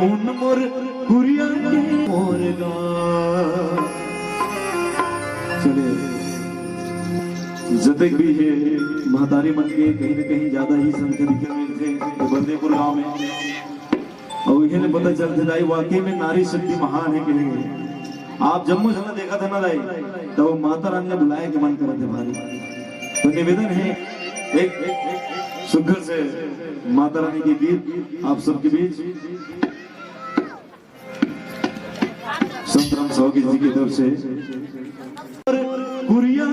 कौन मोर कुरिया के मोरगा। चले जतक भी है महतारी मन के कहीं न कहीं ज्यादा ही संख्या दिखे मिलते बंदेपुर गांव में और इन्हें पता चलते दाई वाकई में नारी शक्ति महान है कि नहीं। आप जम्मू जला देखा था ना दाई तो माता रानी ने बुलाया कि मन करे थे भारी। तो निवेदन है एक सुघर से माता रानी के गीत आप सबके बीच संत राम साहू जी की तरफ से कुरिया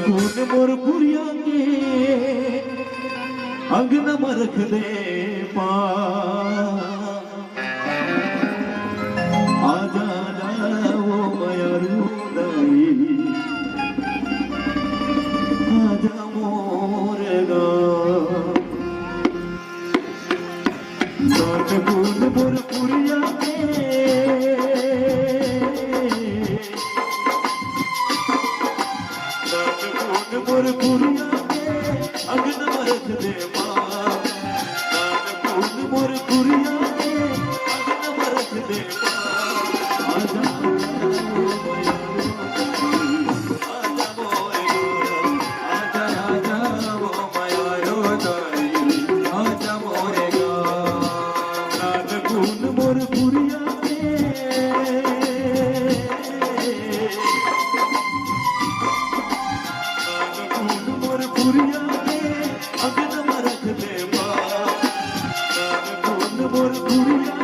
कून मोर कुरिया के अंगन मरख दे पा आजा वो मयरू दई आजा मोरगा। कून मोर कुरिया के मोर कुरिया के अगन मरख दे मां। कून मोर कुरिया के अगन मरख दे मां। आजा वो मयारो दाई आजा मोरेगा। कून मोर कुरिया के कुरिया के अगन मरख दे मां। कून मोर कुरिया